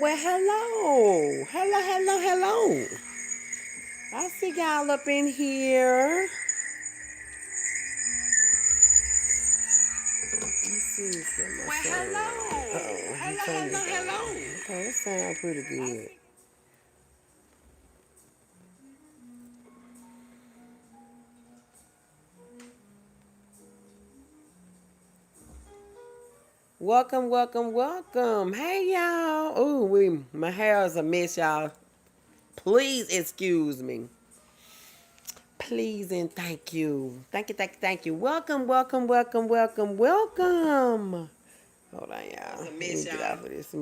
Well, hello. Hello. I see y'all up in here. Let's see. Well, hello. Uh-oh. Hello. Okay, that sounds pretty good. Welcome. Hey, y'all. My hair is a mess, y'all. Please excuse me. Please and thank you. Thank you. Welcome. Hold on, y'all. Let me get off of this. So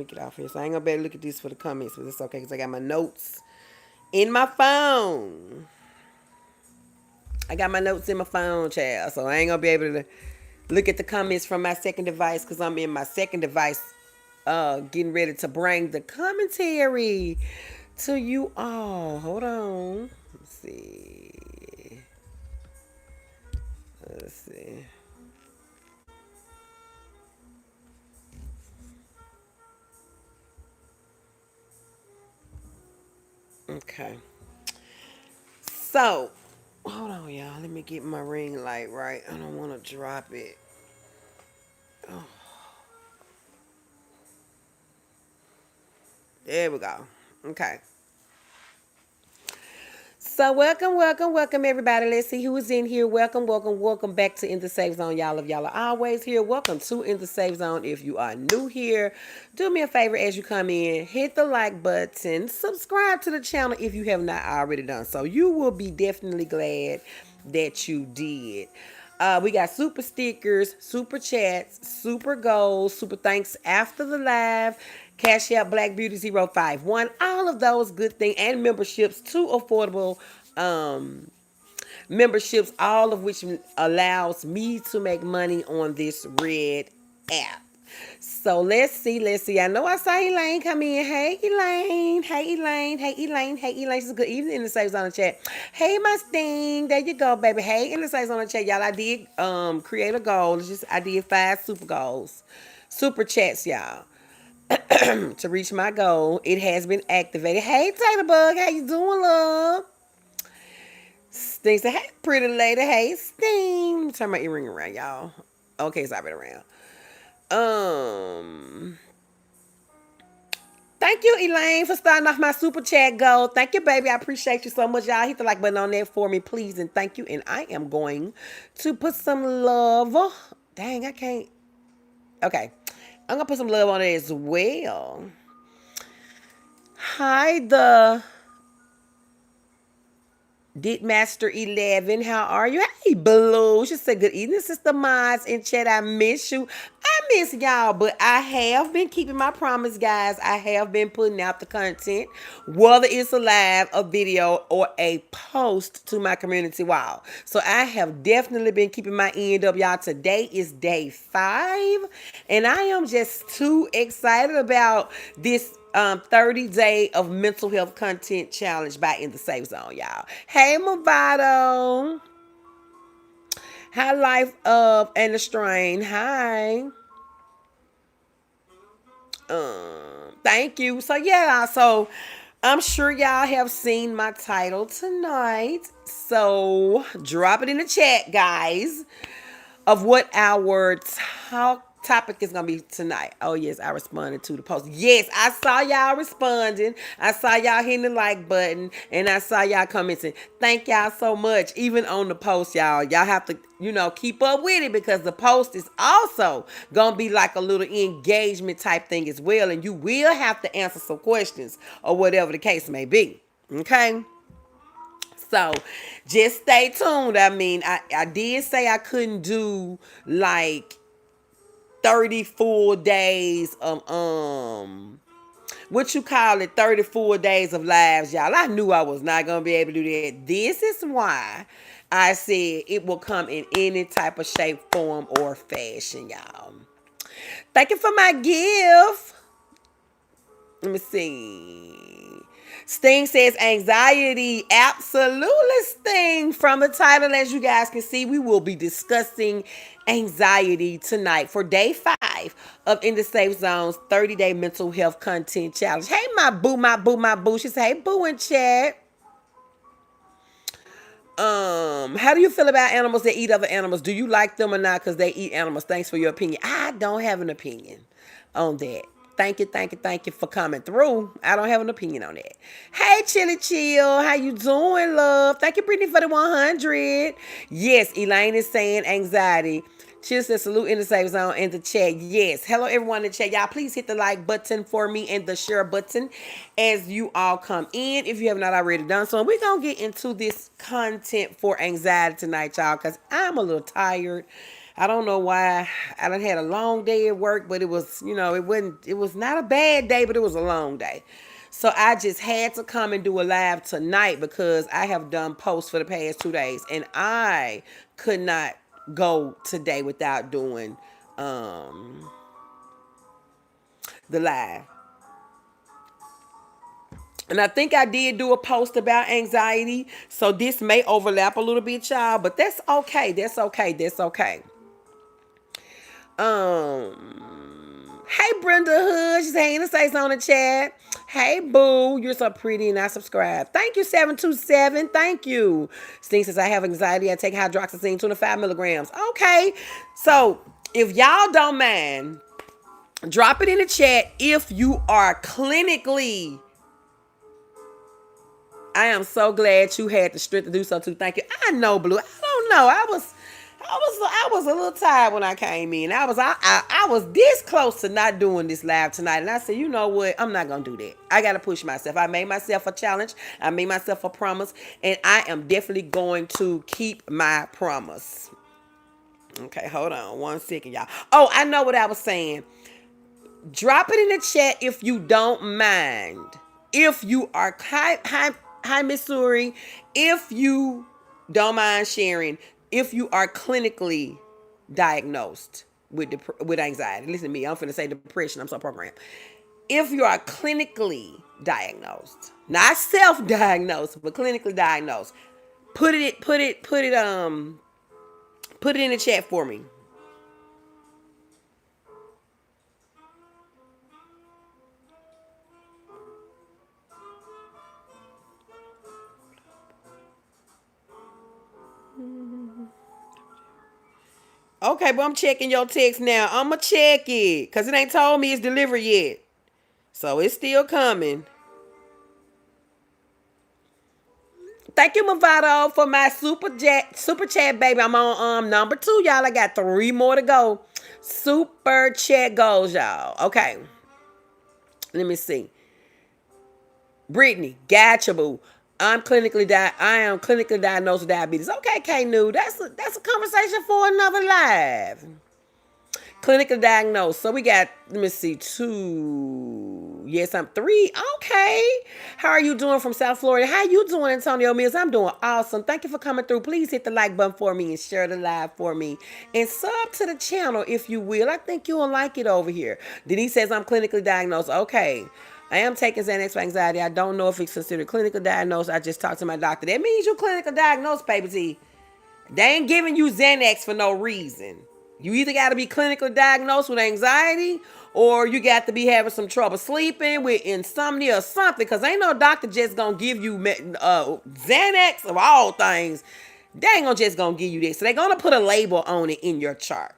I ain't gonna be able to look at this for the comments, but it's okay because I got my notes in my phone. Child. So I ain't gonna be able to look at the comments from my second device because I'm in my second device, getting ready to bring the commentary to you all. Hold on. Let's see. Let's see. Okay. So, hold on, y'all. Let me get my ring light right. I don't want to drop it. Oh, there we go. Okay. So welcome everybody. Let's see who is in here. Welcome back to In the Safe Zone, y'all. If y'all are always here, welcome to In the Safe Zone. If you are new here, do me a favor as you come in, hit the like button, subscribe to the channel if you have not already done so. You will be definitely glad that you did. We got super stickers, super chats, super goals, super thanks after the live, Cash App Black Beauty 051, all of those good things, and memberships, two affordable memberships, all of which allows me to make money on this red app. So let's see. I know I saw Elaine come in. Hey, Elaine. It's a good evening in the Safe Zone chat. Hey, my sting. There you go, baby. Hey, in the Safe Zone chat, y'all. I did create a goal. I did 5 super goals, super chats, y'all, to reach my goal. It has been activated. Hey, Tater Bug. How you doing, love? Sting said, hey, pretty lady. Hey, Sting. Let me turn my earring around, y'all. Okay, it's already around. Thank you, Elaine, for starting off my super chat goal. Thank you, baby. I appreciate you so much. Y'all hit the like button on there for me, please, and thank you. And I am going to put some love. Dang, I can't. Okay. I'm going to put some love on it as well. Hi, the Ditmaster 11, how are you? Hey, Blue. She said, good evening, Sister Mods in chat. I miss you. I miss y'all, but I have been keeping my promise, guys. I have been putting out the content, whether it's a live, a video, or a post to my community wall. So I have definitely been keeping my end up, y'all. Today is day 5, and I am just too excited about this 30-day of mental health content challenge by In the Safe Zone, y'all. Hey, Movado. Hi, Life of and the Strain. Hi. Thank you. So I'm sure y'all have seen my title tonight. So drop it in the chat, guys, of what our topic is gonna be tonight. Oh yes, I responded to the post. Yes, I saw y'all responding. I saw y'all hitting the like button, and I saw y'all commenting. Thank y'all so much. Even on the post, y'all have to keep up with it because the post is also gonna be like a little engagement type thing as well, and you will have to answer some questions or whatever the case may be. Okay. So just stay tuned. I mean, I did say I couldn't do like 30 full days of what you call it, 34 days of lives, y'all. I knew I was not gonna be able to do that. This is why I said it will come in any type of shape, form, or fashion, y'all. Thank you for my gift. Let me see. Sting says anxiety. Absolutely, Sting. From the title, as you guys can see, we will be discussing anxiety tonight for day 5. 5 of In the Safe Zone's 30-day mental health content challenge. Hey, my boo, my boo, my boo. She said, hey, boo in chat. How do you feel about animals that eat other animals? Do you like them or not because they eat animals? Thanks for your opinion. I don't have an opinion on that. Thank you, thank you, thank you for coming through. I don't have an opinion on that. Hey, Chili Chill, how you doing, love? Thank you, Brittany, for the 100. Yes, Elaine is saying anxiety. Chill says salute in the safe zone in the chat. Yes. Hello, everyone in the chat. Y'all, please hit the like button for me and the share button as you all come in if you have not already done so. And we're going to get into this content for anxiety tonight, y'all, because I'm a little tired. I don't know why. I done had a long day at work, but it was, it was not a bad day, but it was a long day. So I just had to come and do a live tonight because I have done posts for the past 2 days and I could not go today without doing the live. And I think I did do a post about anxiety, so this may overlap a little bit, y'all, but that's okay. That's okay. That's okay. Hey, Brenda Hood. She's saying to say something on the chat. Hey, boo. You're so pretty and I subscribe. Thank you, 727. Thank you. Sting says, I have anxiety. I take hydroxyzine, 25 milligrams. Okay. So if y'all don't mind, drop it in the chat if you are clinically. I am so glad you had the strength to do so too. Thank you. I know, Blue. I don't know. I was a little tired when I came in. I was this close to not doing this live tonight. And I said, you know what? I'm not going to do that. I got to push myself. I made myself a challenge. I made myself a promise. And I am definitely going to keep my promise. Okay, hold on 1 second, y'all. Oh, I know what I was saying. Drop it in the chat if you don't mind. If you are hi, Missouri. If you don't mind sharing, if you are clinically diagnosed with anxiety, listen to me. I'm finna say depression. I'm so programmed. If you are clinically diagnosed, not self-diagnosed, but clinically diagnosed, put it in the chat for me. Okay, but I'm checking your text now. I'ma check it because it ain't told me it's delivered yet. So it's still coming. Thank you, Movado, for my super chat, baby. I'm on number 2, y'all. I got 3 more to go. Super chat goals, y'all. Okay. Let me see. Brittany, gotcha, boo. I am clinically diagnosed with diabetes. Okay, K New. That's a conversation for another live. Clinically diagnosed. So we got, let me see, 2. Yes, I'm 3. Okay. How are you doing from South Florida? How you doing, Antonio Mills? I'm doing awesome. Thank you for coming through. Please hit the like button for me and share the live for me. And sub to the channel if you will. I think you will like it over here. Denise says I'm clinically diagnosed. Okay. I am taking Xanax for anxiety. I don't know if it's considered clinical diagnosed. I just talked to my doctor. That means you're clinical diagnosed, baby T. They ain't giving you Xanax for no reason. You either got to be clinically diagnosed with anxiety or you got to be having some trouble sleeping with insomnia or something, because ain't no doctor just going to give you Xanax of all things. They ain't just going to give you this. So they're going to put a label on it in your chart.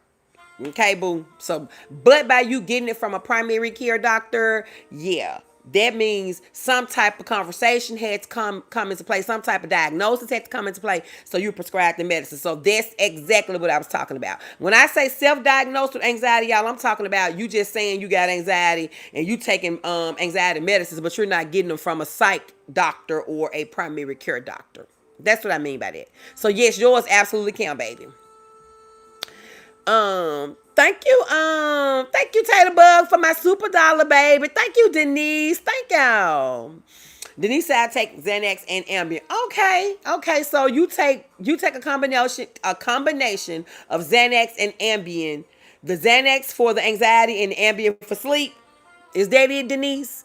Okay, boo. So, but by you getting it from a primary care doctor, yeah, that means some type of conversation had to come into play. Some type of diagnosis had to come into play. So you prescribed the medicine. So that's exactly what I was talking about. When I say self-diagnosed with anxiety, y'all, I'm talking about you just saying you got anxiety and you taking anxiety medicines, but you're not getting them from a psych doctor or a primary care doctor. That's what I mean by that. So yes, yours absolutely can, baby. Thank you, Tater Bug, for my super dollar, baby. Thank you, Denise. Thank y'all. Denise said I take Xanax and Ambien. Okay. So you take a combination of Xanax and Ambien. The Xanax for the anxiety and the Ambien for sleep. Is that it, Denise?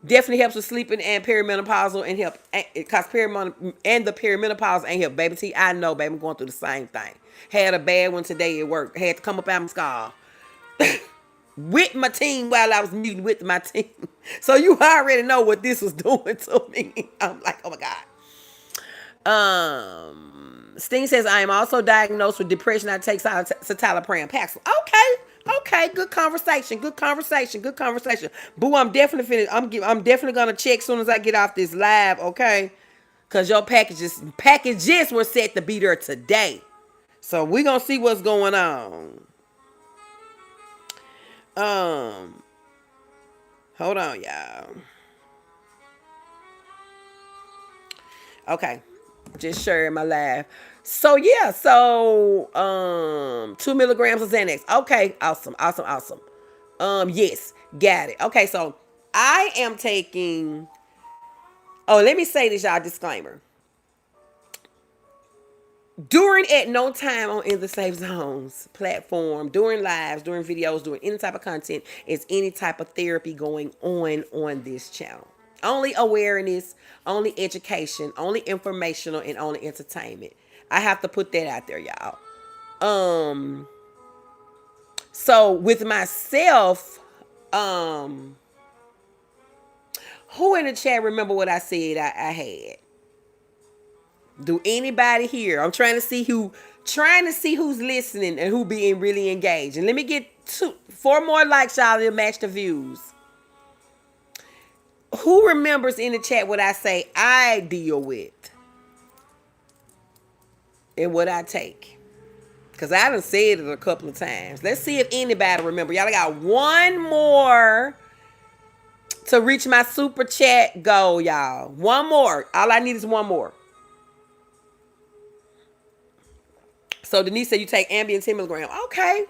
Definitely helps with sleeping and perimenopausal and help, because the perimenopause ain't help, baby. See, I know, baby, I'm going through the same thing. Had a bad one today at work. Had to come up out my scar. with my team while I was muting with my team. So you already know what this was doing to me. I'm like, oh my God. Sting says, I am also diagnosed with depression. I take citalopram Paxil. Okay, good conversation. Boo, I'm definitely finished. I'm definitely gonna check as soon as I get off this live, okay? Cause your packages were set to be there today. So we gonna see what's going on. Um, Hold on, y'all. Okay. Just sharing my live. So yeah, 2 milligrams of Xanax. Okay, awesome. Yes, got it. Okay, so I am taking. Oh, let me say this, y'all. Disclaimer. During At No Time on In the Safe Zones platform, during lives, during videos, doing any type of content, is any type of therapy going on this channel. Only awareness, only education, only informational, and only entertainment. I have to put that out there, y'all. So with myself, who in the chat remember what I said I had? Do anybody here? I'm trying to see who's listening and who being really engaged. And let me get 4 more likes, y'all, to match the views. Who remembers in the chat what I say I deal with and what I take? Because I done said it a couple of times. Let's see if anybody remember. Y'all got 1 more to reach my super chat goal, y'all. 1 more. All I need is 1 more. So Denise said you take Ambien 10 milligrams. Okay.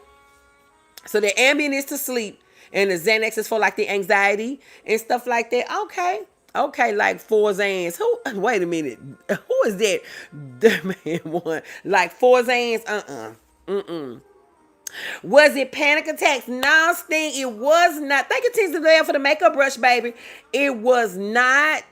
So the Ambien is to sleep and the Xanax is for like the anxiety and stuff like that. Okay, like 4 Xans. Wait a minute. Who is that? The man one. Like 4 Xans? Was it panic attacks? No, Sting, it was not. Thank you, Tins there for the makeup brush, baby. It was not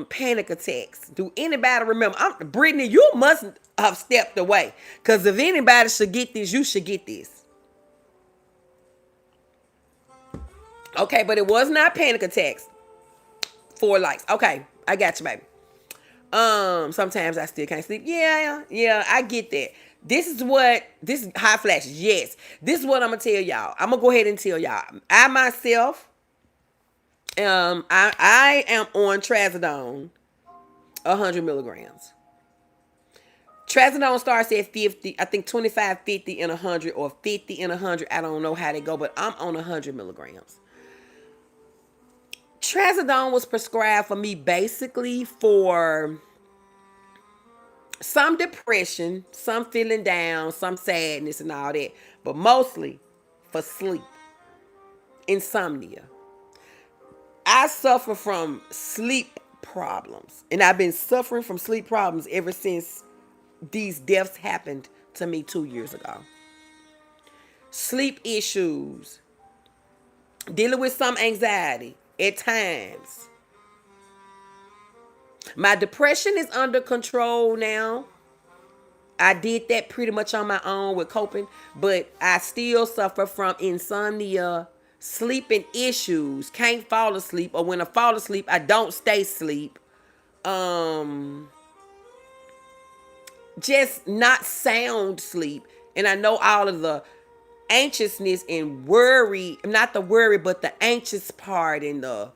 panic attacks. Do anybody remember? Brittany, you must have stepped away. Because if anybody should get this, you should get this. Okay, but it was not panic attacks. 4 likes. Okay, I got you, baby. Sometimes I still can't sleep. Yeah, I get that. This is high flashes. Yes. This is what I'm gonna tell y'all. I'm gonna go ahead and tell y'all. I myself, I am on Trazodone, 100 milligrams. Trazodone starts at 50, I think 25, 50, and 100, or 50 and 100. I don't know how they go, but I'm on 100 milligrams. Trazodone was prescribed for me basically for some depression, some feeling down, some sadness and all that, but mostly for sleep, insomnia. I suffer from sleep problems, and I've been suffering from sleep problems ever since these deaths happened to me 2 years ago. Sleep issues, dealing with some anxiety at times. My depression is under control now. I did that pretty much on my own with coping, but I still suffer from insomnia, sleeping issues, can't fall asleep, or when I fall asleep, I don't stay asleep. Just not sound sleep. And I know all of the anxiousness and worry, not the worry, but the anxious part and the,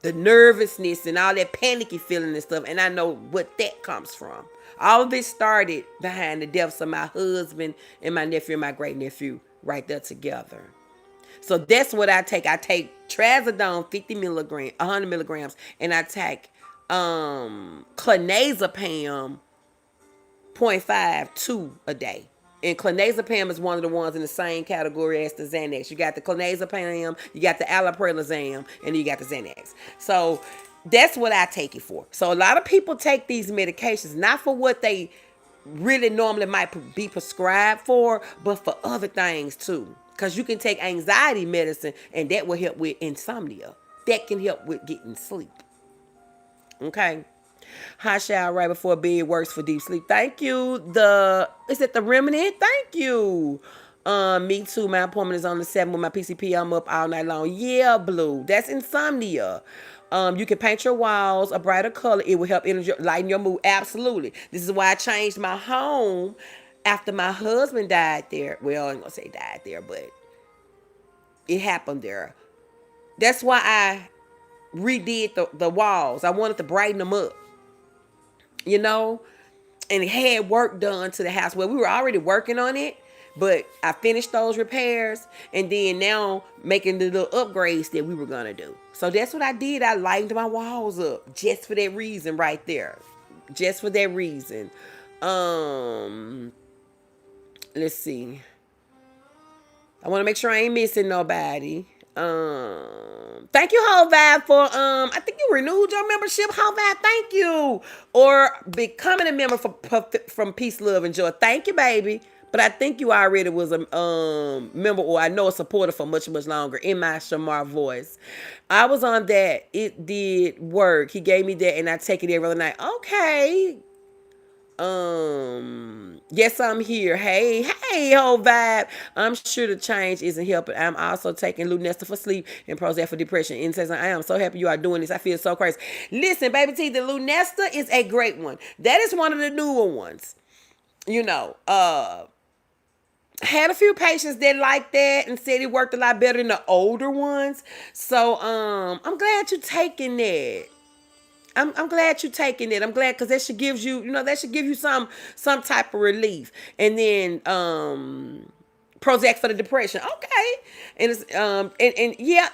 the nervousness and all that panicky feeling and stuff. And I know what that comes from. All of this started behind the deaths of my husband and my nephew and my great nephew right there together. So that's what I take. I take Trazodone 50 milligrams, 100 milligrams, and I take clonazepam 0.52 a day. And clonazepam is one of the ones in the same category as the Xanax. You got the clonazepam, you got the alprazolam, and you got the Xanax. So that's what I take it for. So a lot of people take these medications not for what they really normally might be prescribed for, but for other things too. Because you can take anxiety medicine, and that will help with insomnia. That can help with getting sleep. Okay. Hot shower right before bed works for deep sleep. Thank you. Is it the remnant? Thank you. Me too. My appointment is on the 7th with my PCP. I'm up all night long. Yeah, blue. That's insomnia. You can paint your walls a brighter color. It will help lighten your mood. Absolutely. This is why I changed my home after my husband died there. Well, I ain't gonna say died there, but it happened there. That's why I redid the walls. I wanted to brighten them up, you know, and it had work done to the house. Well, we were already working on it, but I finished those repairs and then now making the little upgrades that we were gonna do. So that's what I did. I lightened my walls up just for that reason right there. Just for that reason. Let's see. I want to make sure I ain't missing nobody. Thank you, Whole Vibe, for I think you renewed your membership, Whole Vibe. Thank you. Or becoming a member from Peace, Love, and Joy. Thank you, baby. But I think you already was a member, or I know a supporter for much, much longer in my Shamar voice. I was on that. It did work. He gave me that, and I take it every other night. Okay. Yes, I'm here. Hey, Whole Vibe. I'm sure the change isn't helping. I'm also taking Lunesta for sleep and Prozac for depression. And says, I am so happy you are doing this. I feel so crazy. Listen, baby T, the Lunesta is a great one. That is one of the newer ones. You know, had a few patients that liked that and said it worked a lot better than the older ones. So, I'm glad you're taking that. I'm glad you're taking it. I'm glad because that should gives you, that should give you some type of relief. And then Prozac for the depression. Okay. And it's and yeah,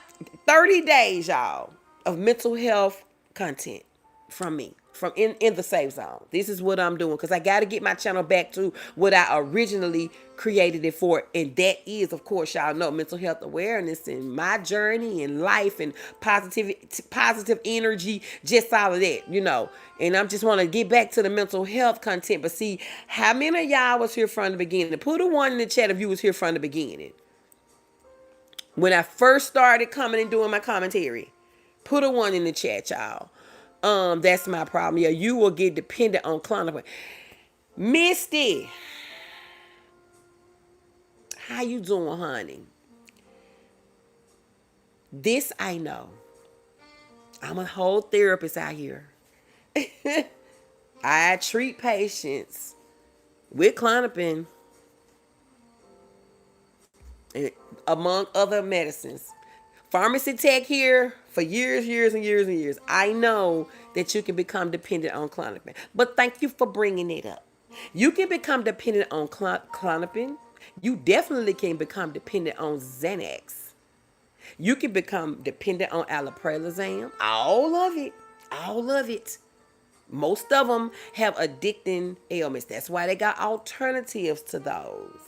30 days, y'all, of mental health content from me. From in the safe zone. This is what I'm doing because I got to get my channel back to what I originally created it for, and that is, of course, y'all know, mental health awareness and my journey in life and positive energy, just all of that. And I'm just want to get back to the mental health content. But see, how many of y'all was here from the beginning? Put a 1 in the chat if you was here from the beginning. When I first started coming and doing my commentary, put a 1 in the chat, y'all. That's my problem. Yeah, you will get dependent on Klonopin. Misty, how you doing, honey? This I know. I'm a whole therapist out here. I treat patients with Klonopin, among other medicines. Pharmacy tech here for years and years. I know that you can become dependent on Klonopin. But thank you for bringing it up. You can become dependent on Klonopin. You definitely can become dependent on Xanax. You can become dependent on alprazolam. All of it. All of it. Most of them have addicting ailments. That's why they got alternatives to those.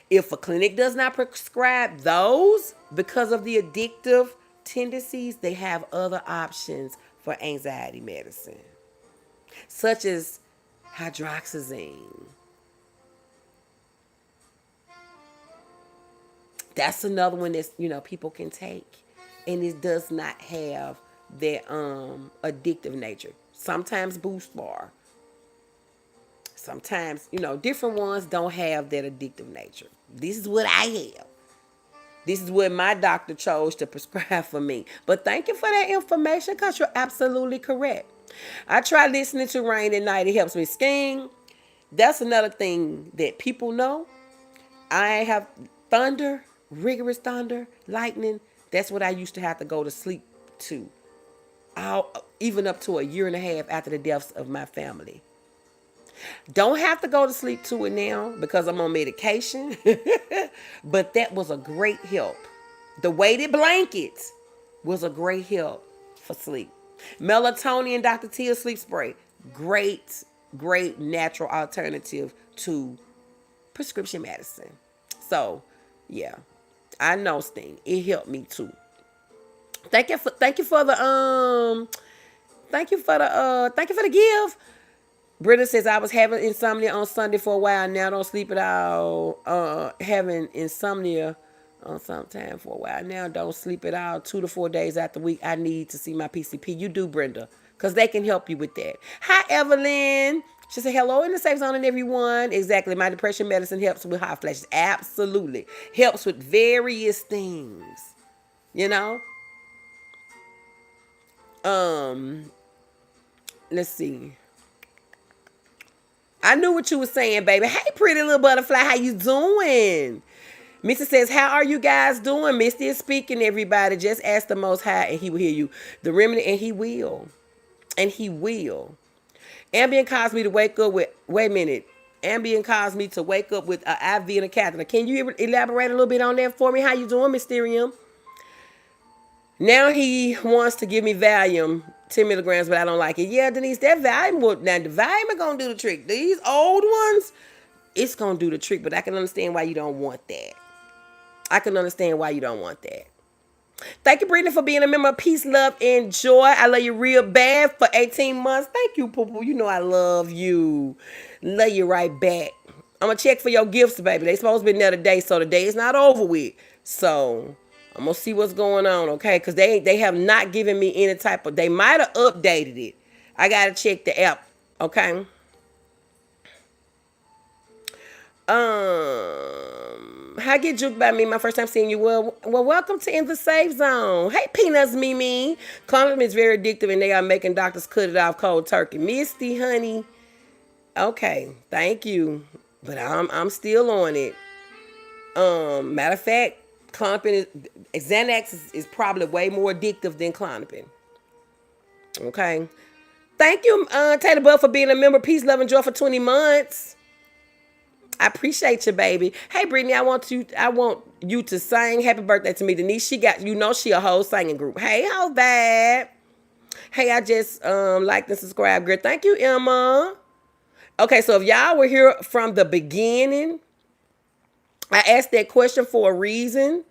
If a clinic does not prescribe those because of the addictive tendencies, they have other options for anxiety medicine, such as hydroxyzine. That's another one that's, people can take, and it does not have that addictive nature. Sometimes Boost Bar. Sometimes, different ones don't have that addictive nature. This is what I have. This is what my doctor chose to prescribe for me. But thank you for that information because you're absolutely correct. I try listening to rain at night. It helps me skiing. That's another thing that people know. I have thunder, rigorous thunder, lightning. That's what I used to have to go to sleep to. Even up to a year and a half after the deaths of my family. Don't have to go to sleep to it now because I'm on medication. But that was a great help. The weighted blankets was a great help for sleep. Melatonin, Dr. Tia sleep spray. Great natural alternative to prescription medicine. So, yeah. I know, Sting. It helped me too. Thank you for the give. Britta says, I was having insomnia on Sunday for a while. Now don't sleep at all. Having insomnia on sometime for a while. Now don't sleep at all. 2 to 4 days out the week. I need to see my PCP. You do, Brenda. because they can help you with that. Hi, Evelyn. She said, hello in the safe zone and everyone. Exactly. My depression medicine helps with hot flashes. Absolutely. Helps with various things. You know? Let's see. I knew what you were saying, baby. Hey, pretty little butterfly. How you doing? Misty says, how are you guys doing? Misty is speaking, everybody. Just ask the Most High and he will hear you. The remedy, and he will. And he will. Ambien caused me to wake up with, wait a minute. Ambien caused me to wake up with an IV and a catheter. Can you elaborate a little bit on that for me? How you doing, Mysterium? Now he wants to give me Valium, 10 milligrams, but I don't like it. Yeah, Denise, that Valium, now the Valium is going to do the trick. These old ones, it's going to do the trick, but I can understand why you don't want that. I can understand why you don't want that. Thank you, Brittany, for being a member of Peace, Love, and Joy. I love you real bad for 18 months. Thank you, Poo Poo. You know I love you. Love you right back. I'm going to check for your gifts, baby. They supposed to be there today, so the day is not over with. So I'm going to see what's going on, okay? Because they have not given me any type of... They might have updated it. I got to check the app, okay? How get juked by me? My first time seeing you. Well, welcome to In the Safe Zone. Hey, Peanuts, Mimi. Condom is very addictive, and they are making doctors cut it off cold turkey. Misty, honey. Okay, thank you, but I'm still on it. Matter of fact, Klonopin Xanax is probably way more addictive than Klonopin. Okay, thank you, Taylor Buff, for being a member. Peace, love, and joy for 20 months. I appreciate you, baby. Hey, Brittany, I want you to sing happy birthday to me. Denise, she a whole singing group. Hey, how bad? Hey, I just liked and subscribed, girl. Thank you, Emma. Okay, so if y'all were here from the beginning, I asked that question for a reason.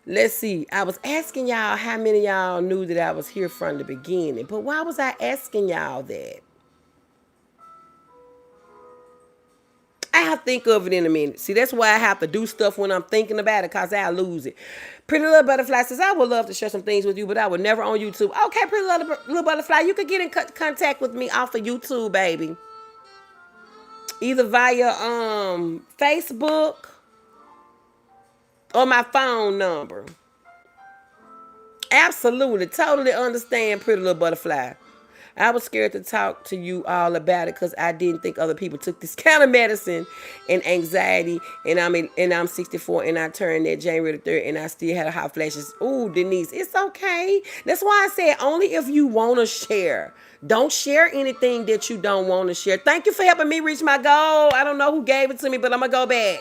Let's see. I was asking y'all how many of y'all knew that I was here from the beginning. But why was I asking y'all that? I'll think of it in a minute. See, that's why I have to do stuff when I'm thinking about it, because I'll lose it. Pretty Little Butterfly says, I would love to share some things with you, but I would never on YouTube. Okay, Pretty Little Butterfly, you could get in contact with me off of YouTube, baby. Either via Facebook or my phone number. Absolutely, totally understand, Pretty Little Butterfly. I was scared to talk to you all about it because I didn't think other people took this kind of medicine and anxiety. And I'm 64 and I turned that January the 3rd and I still had hot flashes. Ooh, Denise, it's okay. That's why I said only if you want to share. Don't share anything that you don't want to share. Thank you for helping me reach my goal. I don't know who gave it to me, but I'm gonna go back.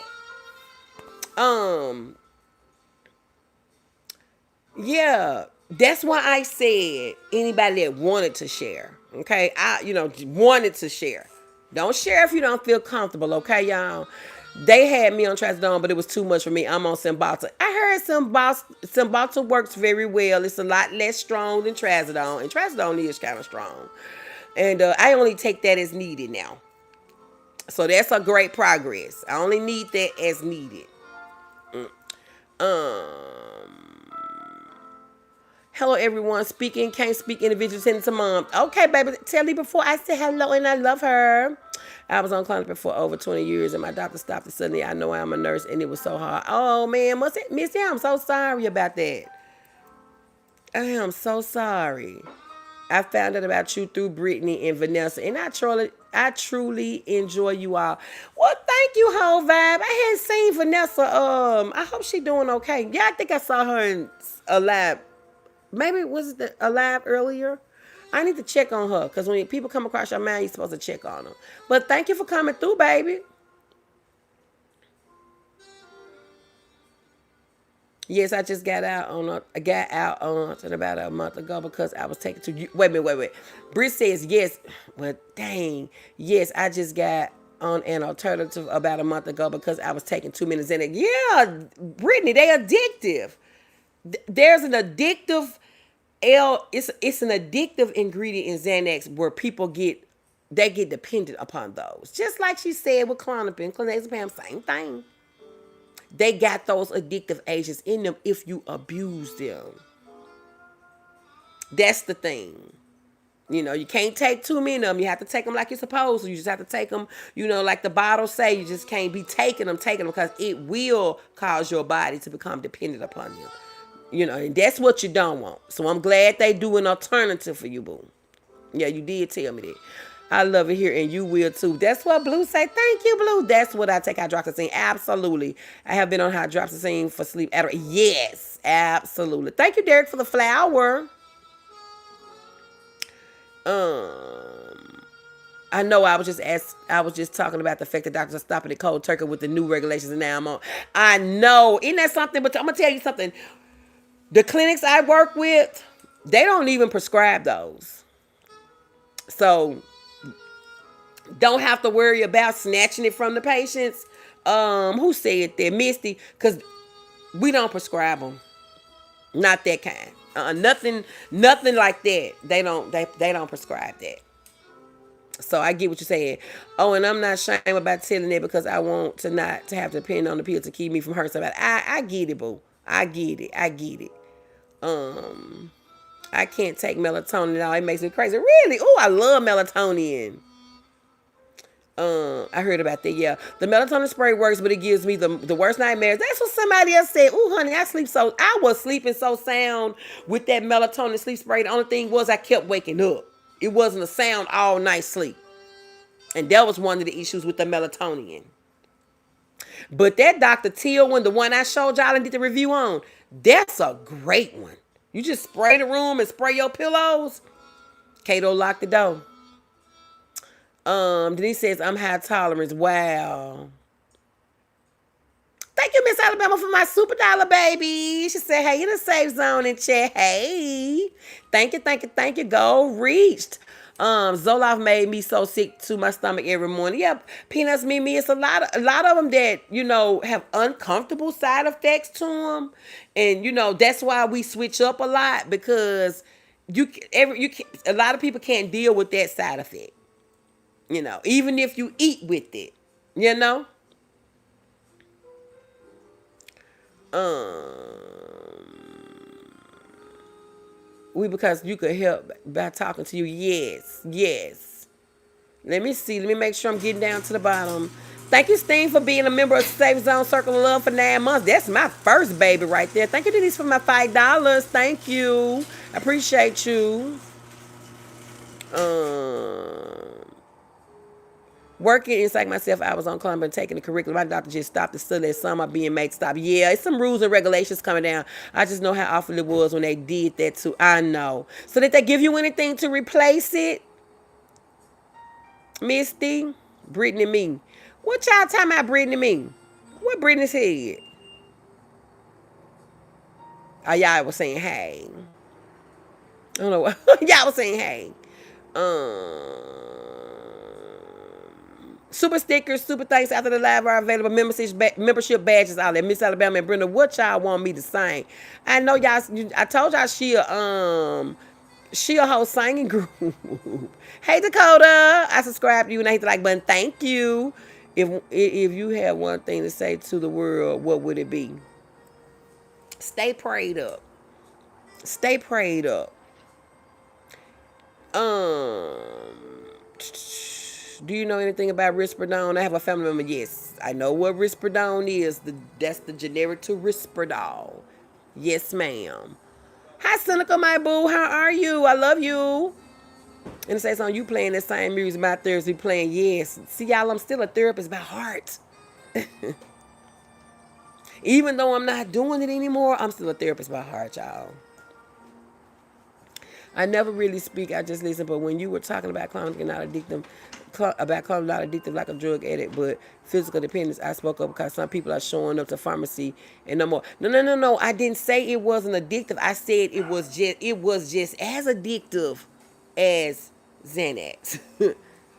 Yeah, that's why I said anybody that wanted to share. Okay, wanted to share. Don't share if you don't feel comfortable. Okay, y'all. They had me on trazodone, but it was too much for me. I'm on Cymbalta. I heard Cymbalta works very well. It's a lot less strong than trazodone, and trazodone is kind of strong. And I only take that as needed now. So that's a great progress. I only need that as needed. Hello, everyone. Speaking, can't speak individual, send it to mom. Okay, baby. Tell me before I say hello and I love her. I was on Klonopin for over 20 years and my doctor stopped it suddenly. I know I'm a nurse and it was so hard. Oh, man. Missy, I'm so sorry about that. I am so sorry. I found out about you through Brittany and Vanessa, and I truly enjoy you all. Well, thank you, Whole Vibe. I hadn't seen Vanessa. I hope she's doing okay. Yeah, I think I saw her in Alive. Maybe was it Alive earlier? I need to check on her, because when people come across your mind, you're supposed to check on them. But thank you for coming through, baby. Yes, I just got out on about a month ago because I was taken to. Wait a minute. Britt says yes. Well, dang. Yes, I just got on an alternative about a month ago because I was taking 2 minutes in it. Yeah, Brittany, they addictive. There's an addictive it's an addictive ingredient in Xanax where people get dependent upon those. Just like she said with Klonopin, clonazepam, same thing. they got those addictive agents in them if you abuse them. That's the thing. You know, you can't take too many of them. You have to take them like you're supposed to. You just have to take them, you know, like the bottle say. You just can't be taking them because it will cause your body to become dependent upon them. You know, and that's what you don't want. So I'm glad they do an alternative for you, boo. Yeah, you did tell me that. I love it here, and you will too. That's what Blue say. Thank you, Blue. That's what I take hydroxyzine. Absolutely. I have been on hydroxyzine for sleep. Yes, absolutely. Thank you, Derek, for the flower. I know I was just talking about the fact that doctors are stopping the cold turkey with the new regulations, and now I'm on. I know. Isn't that something? But I'm gonna tell you something. The clinics I work with, they don't even prescribe those. So don't have to worry about snatching it from the patients. Who said that? Misty, because we don't prescribe them. Not that kind. Nothing like that. They don't prescribe that. So I get what you're saying. Oh, and I'm not ashamed about telling it because I want to not to have to depend on the pill to keep me from hurting somebody. I get it, boo. I get it. I can't take melatonin at all. It makes me crazy. Really? Oh, I love melatonin. I heard about that. Yeah, the melatonin spray works, but it gives me the worst nightmares. That's what somebody else said. Ooh, honey, I was sleeping so sound with that melatonin sleep spray. The only thing was I kept waking up. It wasn't a sound all night sleep. And that was one of the issues with the melatonin. But that Dr. Teal one, the one I showed y'all and did the review on, that's a great one. You just spray the room and spray your pillows. Kato locked the door. Denise says, I'm high tolerance. Wow. Thank you, Miss Alabama, for my super dollar, baby. She said, hey, in the safe zone in chat. Hey. Thank you. Goal reached. Zoloft made me so sick to my stomach every morning. Yep, peanuts, Mimi. It's a lot of them that, you know, have uncomfortable side effects to them. And, you know, that's why we switch up a lot, because a lot of people can't deal with that side effect. You know, even if you eat with it, you know. Because you could help by talking to you. Yes. Let me see. Let me make sure I'm getting down to the bottom. Thank you, Steen, for being a member of Safe Zone Circle of Love for 9 months. That's my first baby right there. Thank you, Denise, for my $5. Thank you. I appreciate you. Working inside myself, I was on Columbia taking the curriculum. My doctor just stopped the study. Some are being made stop. Yeah, it's some rules and regulations coming down. I just know how awful it was when they did that too. I know. So did they give you anything to replace it? Misty? Brittany me. What y'all talking about Brittany me? What Brittany said? Oh, y'all was saying hey. I don't know what. Y'all was saying hey. Super stickers, super thanks after the live are available. Membership badges out there. Miss Alabama and Brenda, what y'all want me to sing? I know y'all. I told y'all she a whole singing group. Hey Dakota, I subscribe to you and I hit the like button. Thank you. If you had one thing to say to the world, what would it be? Stay prayed up. Stay prayed up. Do you know anything about Risperidone? I have a family member. Yes, I know what Risperidone is. That's the generic to Risperdal. Yes, ma'am. Hi, Seneca, my boo. How are you? I love you. And it says on you playing that same music my therapist be playing. Yes. See, y'all, I'm still a therapist by heart. Even though I'm not doing it anymore, I'm still a therapist by heart, y'all. I never really speak, I just listen. But when you were talking about chronic and not addictive, like a drug addict, but physical dependence, I spoke up because some people are showing up to pharmacy and no more. No. I didn't say it wasn't addictive. I said it was just as addictive as Xanax.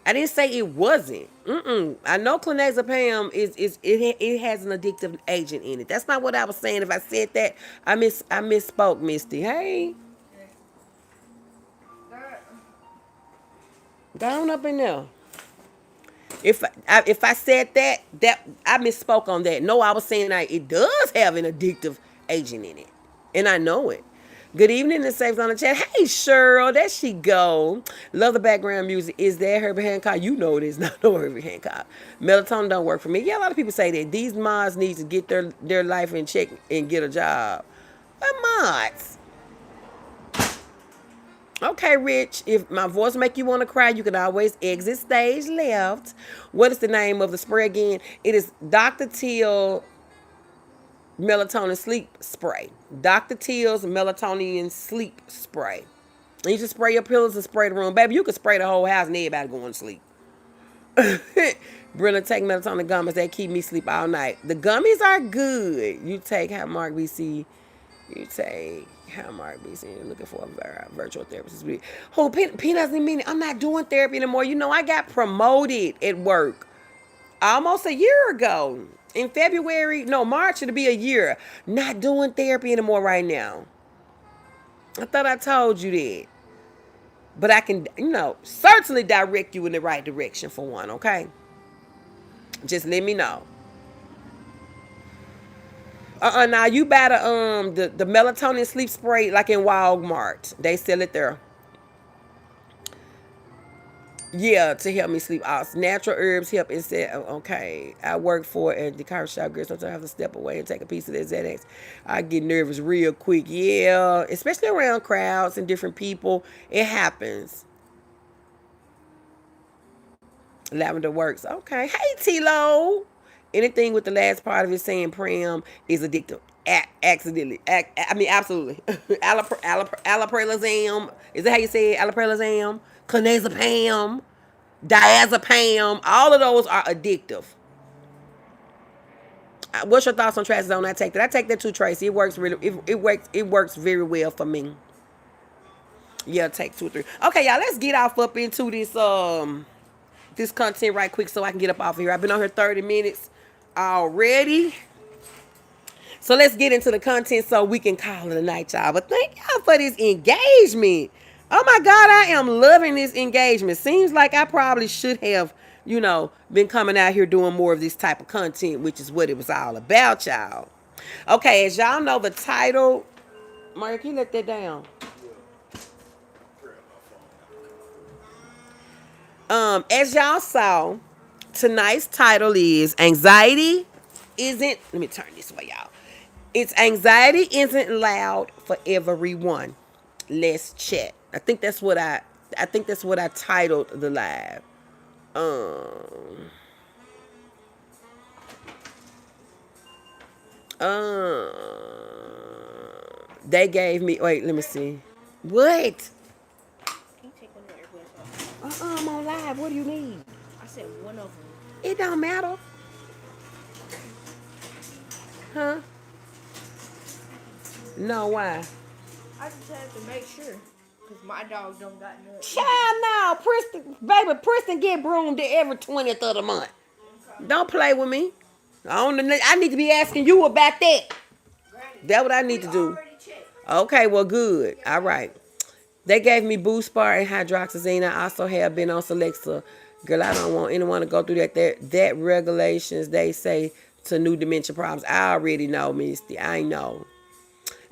I didn't say it wasn't. I know clonazepam it has an addictive agent in it. That's not what I was saying. If I said that, I misspoke, Misty. Hey. Go on up in there. If I said that I misspoke on that. No, I was saying that it does have an addictive agent in it, and I know it. Good evening, and saves on the chat. Hey, Cheryl, there she go. Love the background music. Is that Herbie Hancock? You know it is not no Herbie Hancock. Melatonin don't work for me. Yeah, a lot of people say that these mods need to get their life in check and get a job. What mods? Okay, Rich, if my voice make you want to cry, you can always exit stage left. What is the name of the spray again? It is Dr. Teal Melatonin Sleep Spray. Dr. Teal's Melatonin Sleep Spray. And you just spray your pillows and spray the room. Baby, you can spray the whole house and everybody going to sleep. Brenda, take melatonin gummies. They keep me sleep all night. The gummies are good. You take how Mark BC. You take how Mark BC. You're looking for a virtual therapist. Who Peanuts and meaning I'm not doing therapy anymore. You know, I got promoted at work almost a year ago. In February, no, March, it'll be a year. Not doing therapy anymore right now. I thought I told you that. But I can, certainly direct you in the right direction for one, okay? Just let me know. Now you buy the melatonin sleep spray like in Walmart. They sell it there. Yeah, to help me sleep. Natural herbs help instead. Okay, I work for at the car shop. Girl, sometimes I have to step away and take a piece of that Xanax. I get nervous real quick. Yeah, especially around crowds and different people. It happens. Lavender works. Okay. Hey, T-Lo. Anything with the last part of it saying pram is addictive. Accidentally. Absolutely. Alloprelazam. Is that how you say it? Alloprelazam. Clonazepam. Diazepam. All of those are addictive. What's your thoughts on trazodone? I take that. I take that too, Tracy. It works really. It works very well for me. Yeah, take 2 or 3. Okay, y'all. Let's get off up into this content right quick so I can get up off of here. I've been on here 30 minutes already. So let's get into the content so we can call it a night, y'all. But thank y'all for this engagement. Oh my God, I am loving this engagement. Seems like I probably should have, been coming out here doing more of this type of content, which is what it was all about, y'all. Okay, as y'all know, the title. Mario, can you let that down? As y'all saw, tonight's title is Anxiety Isn't. Let me turn this way, y'all. It's Anxiety Isn't Loud for Everyone. Let's chat. I think that's what I titled the live. They gave me. Wait, let me see. What? I'm on live. What do you need? I said one of them. It don't matter. Huh? No, why? I just had to make sure. Because my dog don't got none. Child, no. Princeton get broomed every 20th of the month. Okay. Don't play with me. I need to be asking you about that. That's what I need to do. Okay, well, good. All right. They gave me Boospar and hydroxyzine. I also have been on Celexa. Girl, I don't want anyone to go through that. That regulations, they say, to new dementia problems. I already know, Misty. I know.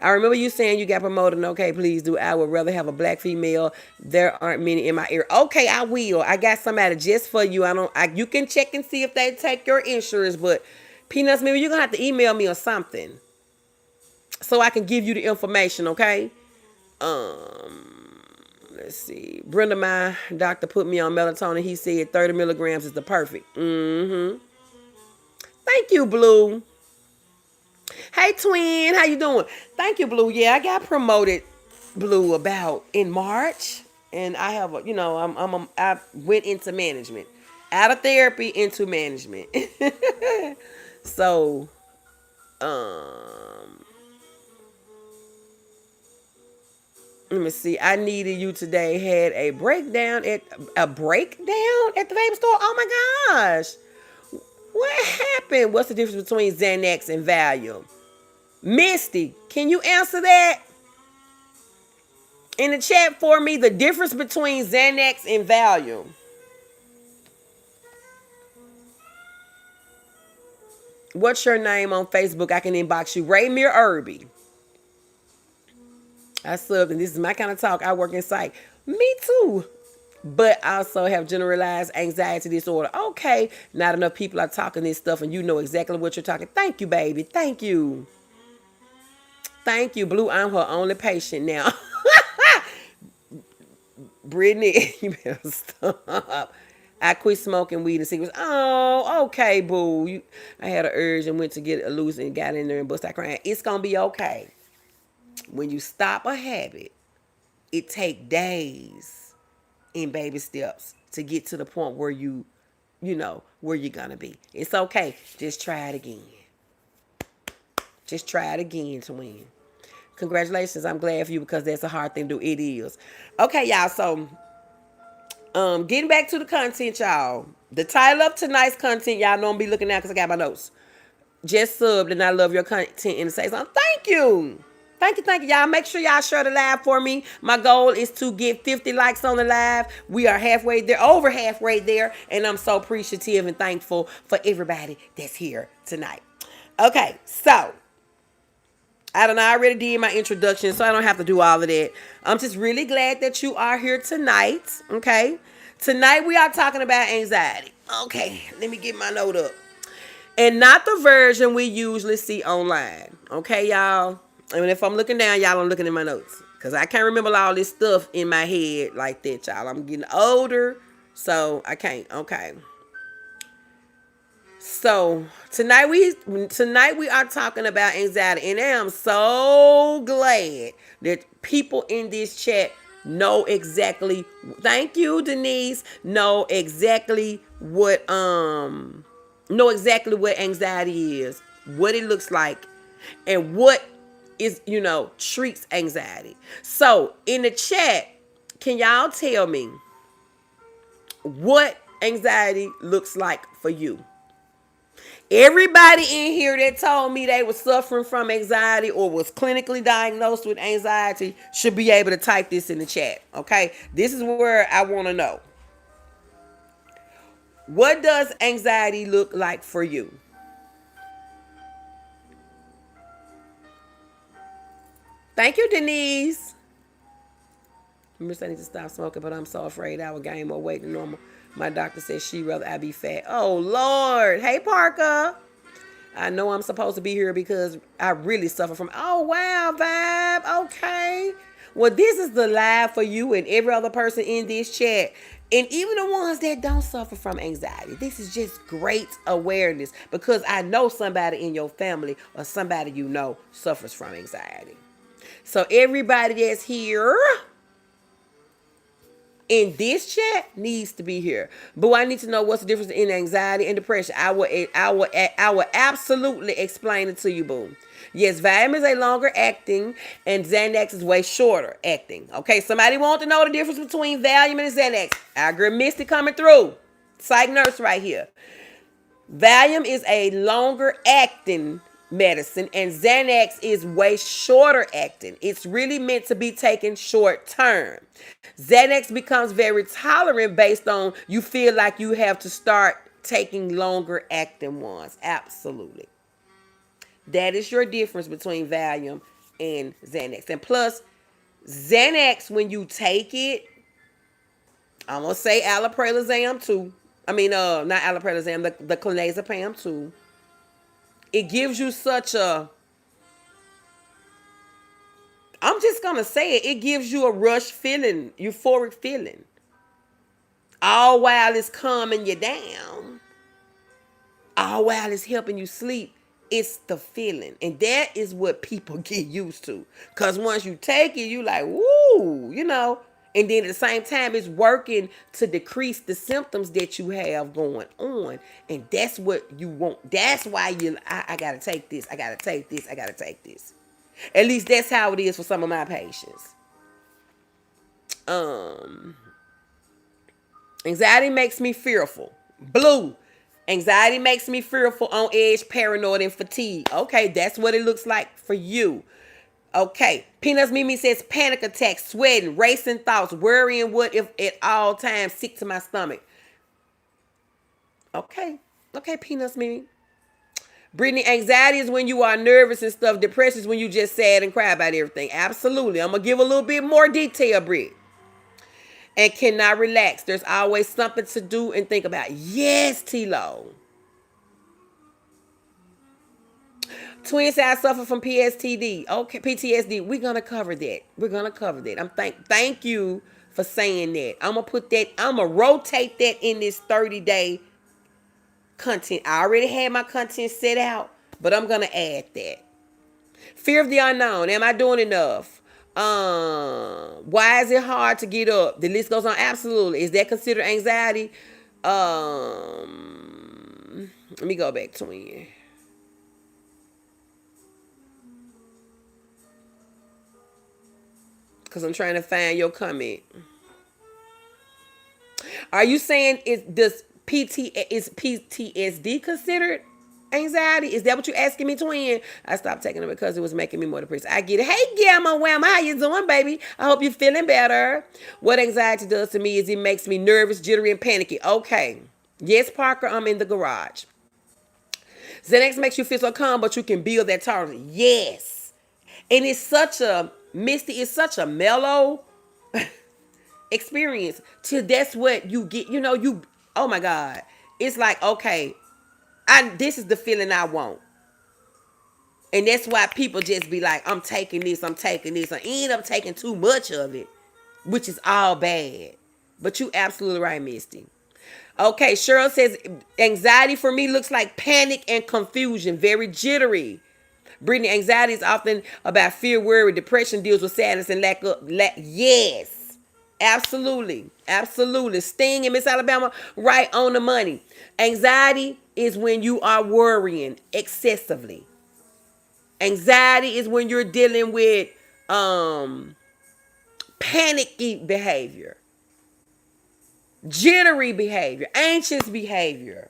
I remember you saying you got promoted. Okay, please do. I would rather have a black female. There aren't many in my ear. Okay, I will. I got somebody just for you. You can check and see if they take your insurance, but Peanuts, maybe you're gonna have to email me or something so I can give you the information. Okay. Let's see. Brenda, my doctor put me on melatonin. He said 30 milligrams is the perfect. Thank you, Blue. Hey, twin. How you doing? Thank you, Blue. Yeah, I got promoted, Blue, about in March. And I have, I went into management. Out of therapy into management. So, let me see. I needed you today. Had a breakdown at the vape store. Oh my gosh. What happened? What's the difference between Xanax and Valium? Misty, can you answer that? In the chat for me, the difference between Xanax and Valium. What's your name on Facebook? I can inbox you. Raymir Irby. I subbed, and this is my kind of talk. I work in psych. Me too. But I also have generalized anxiety disorder. Okay, not enough people are talking this stuff, and you know exactly what you're talking. Thank you, baby. Thank you. Thank you, Blue. I'm her only patient now. Brittany, you better stop. I quit smoking weed and cigarettes. Oh, okay, boo. I had an urge and went to get a loose and got in there and bust out crying. It's going to be okay. When you stop a habit, it take days in baby steps to get to the point where where you're going to be. It's okay. Just try it again. Just try it again, twin. Congratulations. I'm glad for you because that's a hard thing to do. It is. Okay, y'all. So, getting back to the content, y'all. The title of tonight's content, y'all know I'm be looking at because I got my notes. Just subbed and I love your content in the say something. Thank you. Thank you, y'all. Make sure y'all share the live for me. My goal is to get 50 likes on the live. We are halfway there, over halfway there, and I'm so appreciative and thankful for everybody that's here tonight. Okay, so I already did my introduction, so I don't have to do all of that. I'm just really glad that you are here tonight, okay? Tonight we are talking about anxiety. Okay, let me get my note up. And not the version we usually see online, okay, y'all? I mean, if I'm looking down, y'all, I'm looking at my notes. Because I can't remember all this stuff in my head like that, y'all. I'm getting older, so I can't, okay. So tonight we are talking about anxiety, and I am so glad that people in this chat know exactly. Thank you, Denise. Know exactly what anxiety is, what it looks like, and what is treats anxiety. So in the chat, can y'all tell me what anxiety looks like for you? Everybody in here that told me they were suffering from anxiety or was clinically diagnosed with anxiety should be able to type this in the chat, okay? This is where I want to know. What does anxiety look like for you? Thank you, Denise. I need to stop smoking, but I'm so afraid I will gain more weight than normal. My doctor says she'd rather I be fat. Oh, Lord. Hey, Parker. I know I'm supposed to be here because I really suffer from... Oh, wow, Vibe. Okay. Well, this is the live for you and every other person in this chat. And even the ones that don't suffer from anxiety. This is just great awareness because I know somebody in your family or somebody you know suffers from anxiety. So everybody that's here in this chat needs to be here. But I need to know what's the difference in anxiety and depression. I will absolutely explain it to you, boo. Yes, Valium is a longer acting and Xanax is way shorter acting. Okay, somebody want to know the difference between Valium and Xanax. I agree, Misty coming through. Psych nurse right here. Valium is a longer acting medicine and Xanax is way shorter acting. It's really meant to be taken short term. Xanax becomes very tolerant based on you feel like you have to start taking longer acting ones. Absolutely. That is your difference between Valium and Xanax. And plus, Xanax, when you take it, I'm going to say alloprelazam too. I mean, not alloprelazam, the clonazepam too. It gives you such a... I'm just going to say it. It gives you a rush feeling, euphoric feeling. All while it's calming you down. All while it's helping you sleep. It's the feeling. And that is what people get used to. Because once you take it, you like, woo, And then at the same time, it's working to decrease the symptoms that you have going on. And that's what you want. That's why I got to take this. I got to take this. I got to take this. At least that's how it is for some of my patients. Anxiety makes me fearful. Blue. Anxiety makes me fearful, on edge, paranoid, and fatigued. Okay, that's what it looks like for you. Okay. Peanuts Mimi says panic attacks, sweating, racing thoughts, worrying what if at all times, sick to my stomach. Okay. Okay, Peanuts Mimi. Brittany, anxiety is when you are nervous and stuff. Depression is when you just sad and cry about everything. Absolutely. I'm going to give a little bit more detail, Britt. And cannot relax. There's always something to do and think about. Yes, T-Lo. Twin said I suffer from PTSD. Okay, PTSD. We're gonna cover that. We're gonna cover that. Thank you for saying that. I'm gonna rotate that in this 30-day content. I already had my content set out, but I'm gonna add that. Fear of the unknown. Am I doing enough? Why is it hard to get up? The list goes on. Absolutely. Is that considered anxiety? Let me go back, twin. Because I'm trying to find your comment. Are you saying is PTSD considered anxiety? Is that what you're asking me, twin? I stopped taking it because it was making me more depressed. I get it. Hey, Gamma Whamma, how you doing, baby? I hope you're feeling better. What anxiety does to me is it makes me nervous, jittery, and panicky. Okay. Yes, Parker, I'm in the garage. Xanax makes you feel so calm, but you can build that tolerance. Yes. And it's such a, Misty, it's such a mellow experience till that's what you get. Oh my God. It's like, okay, this is the feeling I want. And that's why people just be like, I'm taking this. I end up taking too much of it, which is all bad. But you absolutely right, Misty. Okay, Cheryl says, anxiety for me looks like panic and confusion, very jittery. Brittany, anxiety is often about fear, worry, depression deals with sadness and lack. Yes, absolutely. Sting in Miss Alabama, right on the money. Anxiety is when you are worrying excessively. Anxiety is when you're dealing with panicky behavior, jittery behavior, anxious behavior.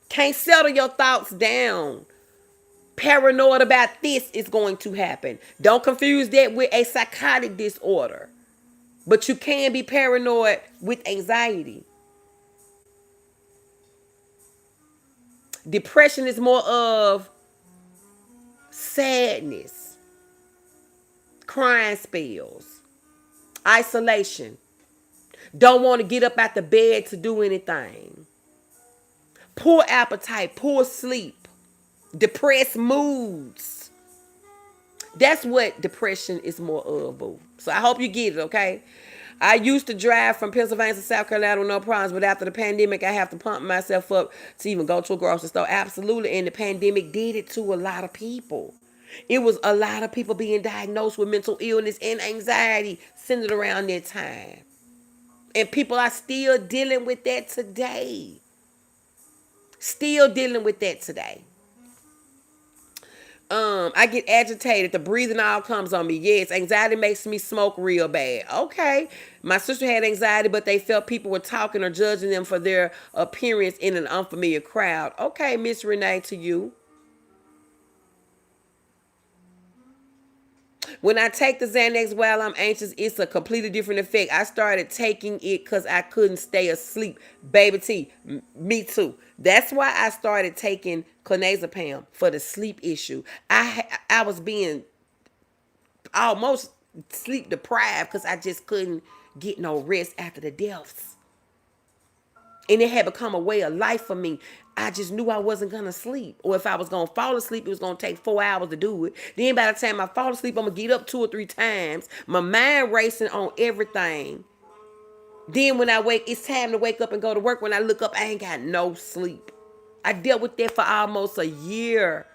Can't settle your thoughts down. Paranoid about this is going to happen. Don't confuse that with a psychotic disorder. But you can be paranoid with anxiety. Depression is more of sadness, crying spells, isolation. Don't want to get up out the bed to do anything. Poor appetite, poor sleep. Depressed moods. That's what depression is more of, boo. So I hope you get it, okay? I used to drive from Pennsylvania to South Carolina with no problems, but after the pandemic, I have to pump myself up to even go to a grocery store. Absolutely, and the pandemic did it to a lot of people. It was a lot of people being diagnosed with mental illness and anxiety centered around that time. And people are still dealing with that today. I get agitated. The breathing all comes on me. Yes, anxiety makes me smoke real bad. Okay. My sister had anxiety, but they felt people were talking or judging them for their appearance in an unfamiliar crowd. Okay, Miss Renee, to you. When I take the Xanax while I'm anxious, it's a completely different effect. I started taking it because I couldn't stay asleep. Baby T, me too. That's why I started taking clonazepam for the sleep issue. I was being almost sleep deprived because I just couldn't get no rest after the deaths. And it had become a way of life for me. I just knew I wasn't going to sleep. Or if I was going to fall asleep, it was going to take 4 hours to do it. Then by the time I fall asleep, I'm going to get up 2 or 3 times. My mind racing on everything. Then when I wake, it's time to wake up and go to work. When I look up, I ain't got no sleep. I dealt with that for almost a year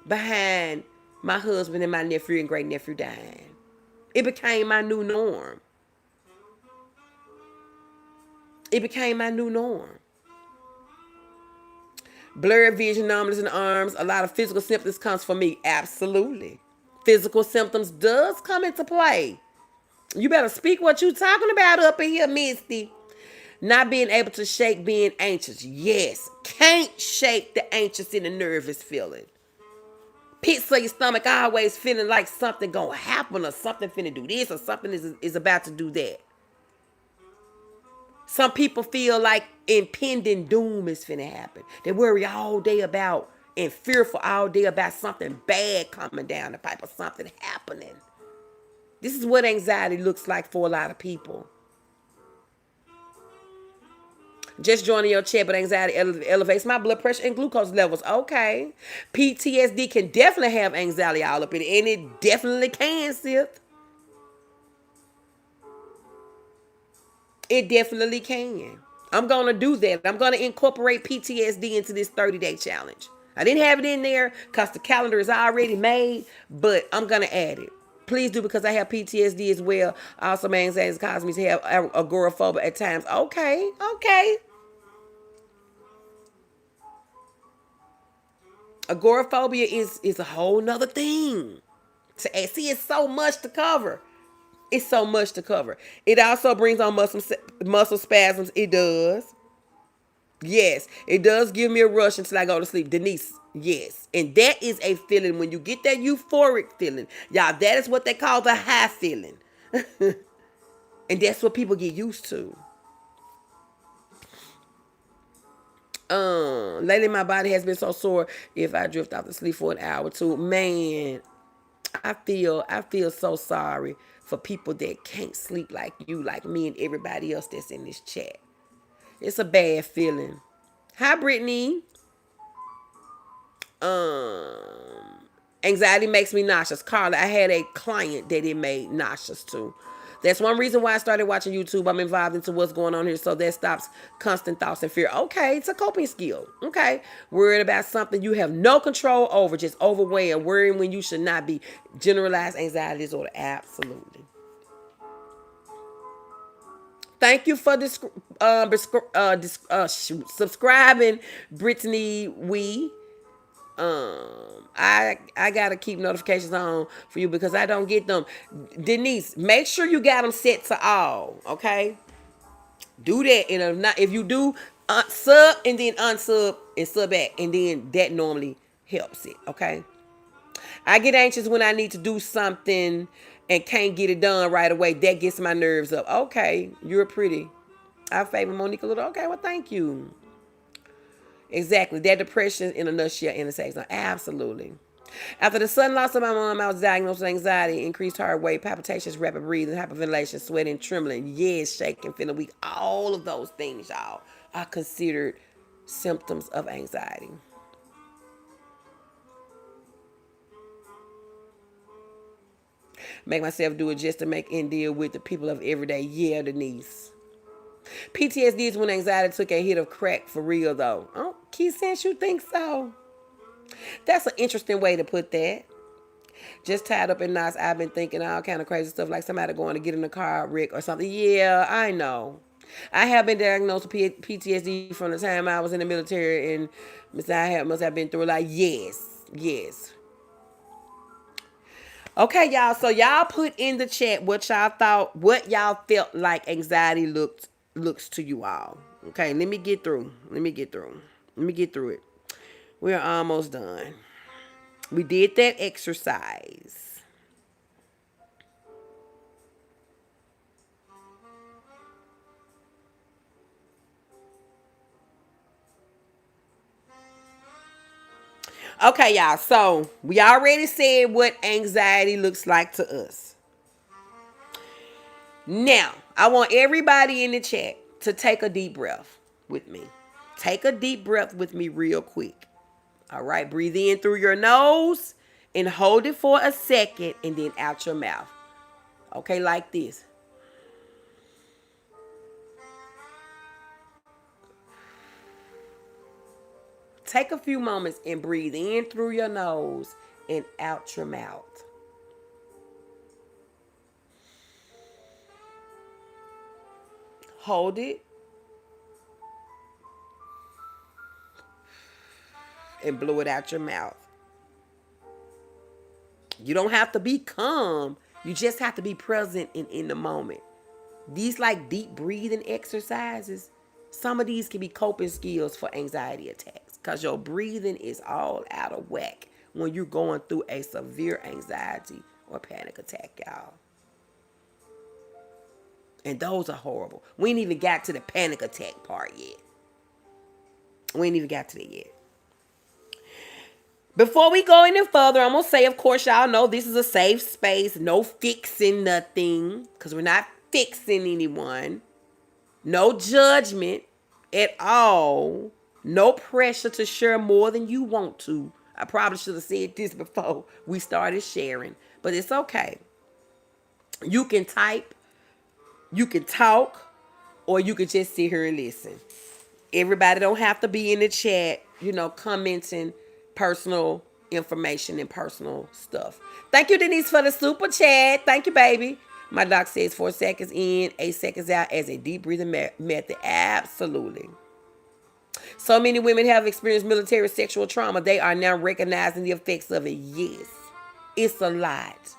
behind my husband and my nephew and great nephew dying. It became my new norm. Blurred vision, numbness in the arms, a lot of physical symptoms comes for me. Absolutely. Physical symptoms does come into play. You better speak what you talking about up in here, Misty. Not being able to shake being anxious. Yes. Can't shake the anxious and the nervous feeling. Pits of your stomach always feeling like something gonna happen or something finna do this or something is about to do that. Some people feel like impending doom is finna happen. They worry all day about and fearful all day about something bad coming down the pipe or something happening. This is what anxiety looks like for a lot of people. Just joining your chat, but anxiety elevates my blood pressure and glucose levels. Okay. PTSD can definitely have anxiety all up in it, and it definitely can, Sith. It definitely can. I'm going to do that. I'm going to incorporate PTSD into this 30-day challenge. I didn't have it in there because the calendar is already made, but I'm going to add it. Please do, because I have PTSD as well. Also, my anxiety causes me to have agoraphobia at times. Okay, okay. Agoraphobia is a whole nother thing. See, it's so much to cover. It's so much to cover. It also brings on muscle spasms. It does. Yes, it does give me a rush until I go to sleep. Denise, yes. And that is a feeling when you get that euphoric feeling. Y'all, that is what they call the high feeling. And that's what people get used to. Lately my body has been so sore if I drift off to sleep for an hour or two. Man, I feel so sorry for people that can't sleep like you, like me and everybody else that's in this chat. It's a bad feeling. Hi, Brittany. Anxiety makes me nauseous. Carla, I had a client that it made nauseous too. That's one reason why I started watching YouTube. I'm involved into what's going on here, so that stops constant thoughts and fear. Okay, it's a coping skill. Okay, worried about something you have no control over, just overwhelmed, worrying when you should not be. Generalized anxiety disorder. Absolutely. Thank you for subscribing, Brittany Wee. I gotta keep notifications on for you because I don't get them. Denise, make sure you got them set to all. Okay, do that. And if you do sub and then unsub and sub back, and then that normally helps it. Okay. I get anxious when I need to do something and can't get it done right away. That gets my nerves up. Okay, you're pretty. I favor Monique a little. Okay, well, thank you. Exactly. That depression in a nutshell intersects. No, absolutely. After the sudden loss of my mom, I was diagnosed with anxiety, increased heart rate, palpitations, rapid breathing, hyperventilation, sweating, trembling, yes, shaking, feeling weak. All of those things, y'all, are considered symptoms of anxiety. Make myself do it just to make and deal with the people of everyday. Yeah, Denise. PTSD is when anxiety took a hit of crack for real, though. Oh, Keith, since you think so. That's an interesting way to put that. Just tied up in knots, I've been thinking all kind of crazy stuff, like somebody going to get in a car wreck or something. Yeah, I know. I have been diagnosed with PTSD from the time I was in the military, and I must have been through a lot. Yes, yes. Okay, y'all. So y'all put in the chat what y'all felt like anxiety looks to you all. Okay, let me get through. Let me get through it. We're almost done. We did that exercise. Okay, y'all. So we already said what anxiety looks like to us. Now, I want everybody in the chat to take a deep breath with me. Take a deep breath with me real quick. All right, breathe in through your nose and hold it for a second and then out your mouth. Okay, like this. Take a few moments and breathe in through your nose and out your mouth. Hold it and blow it out your mouth. You don't have to be calm. You just have to be present and in the moment. These like deep breathing exercises, some of these can be coping skills for anxiety attacks because your breathing is all out of whack when you're going through a severe anxiety or panic attack, y'all. And those are horrible. We ain't even got to the panic attack part yet. We ain't even got to that yet. Before we go any further, I'm going to say, of course, y'all know this is a safe space. No fixing nothing, because we're not fixing anyone. No judgment at all. No pressure to share more than you want to. I probably should have said this before we started sharing, but it's okay. You can type, you can talk, or you can just sit here and listen. Everybody don't have to be in the chat, commenting personal information and personal stuff. Thank you, Denise, for the super chat. Thank you, baby. My doc says 4 seconds in, 8 seconds out as a deep breathing method. Absolutely. So many women have experienced military sexual trauma. They are now recognizing the effects of it. Yes, it's a lot.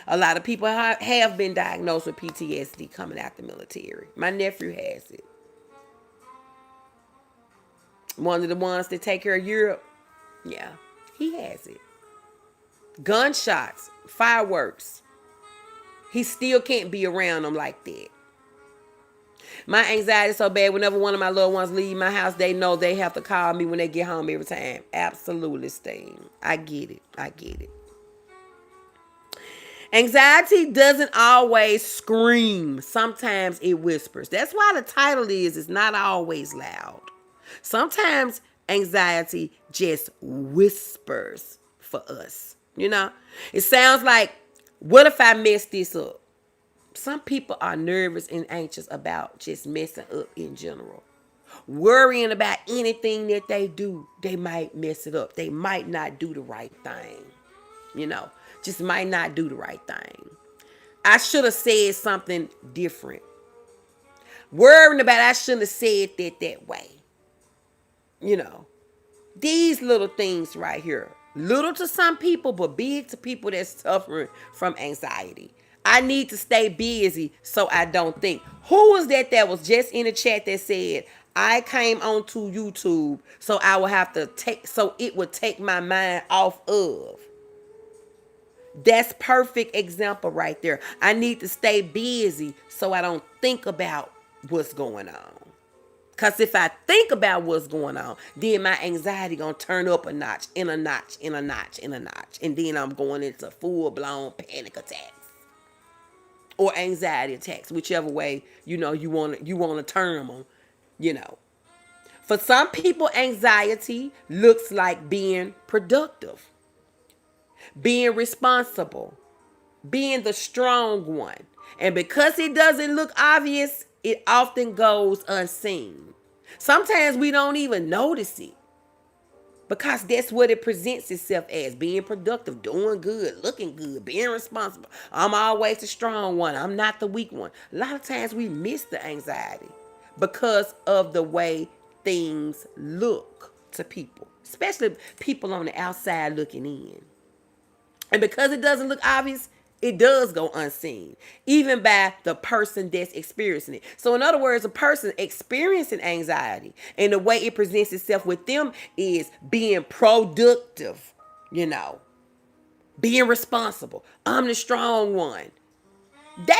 A lot of people have been diagnosed with PTSD coming out the military. My nephew has it. One of the ones that take care of Europe, yeah, he has it. Gunshots, fireworks. He still can't be around them like that. My anxiety is so bad whenever one of my loved ones leave my house, they know they have to call me when they get home every time. Absolutely, Sting. I get it. Anxiety doesn't always scream. Sometimes it whispers. That's why the title is, it's not always loud. Sometimes anxiety just whispers for us. It sounds like, what if I mess this up? Some people are nervous and anxious about just messing up in general. Worrying about anything that they do, they might mess it up. They might not do the right thing. Just might not do the right thing. I should have said something different. Worrying about I shouldn't have said that way. These little things right here. Little to some people, but big to people that's suffering from anxiety. I need to stay busy so I don't think. Who was that was just in the chat that said, I came onto YouTube so I will have to so it would take my mind off of. That's perfect example right there. I need to stay busy so I don't think about what's going on. Because if I think about what's going on, then my anxiety going to turn up a notch, in a notch. And then I'm going into full-blown panic attacks. Or anxiety attacks, whichever way, you want to term them, For some people, anxiety looks like being productive, being responsible, being the strong one. And because it doesn't look obvious, it often goes unseen. Sometimes we don't even notice it because that's what it presents itself as, being productive, doing good, looking good, being responsible. I'm always the strong one. I'm not the weak one. A lot of times we miss the anxiety because of the way things look to people, especially people on the outside looking in. And because it doesn't look obvious, it does go unseen, even by the person that's experiencing it. So in other words, a person experiencing anxiety and the way it presents itself with them is being productive, being responsible. I'm the strong one. They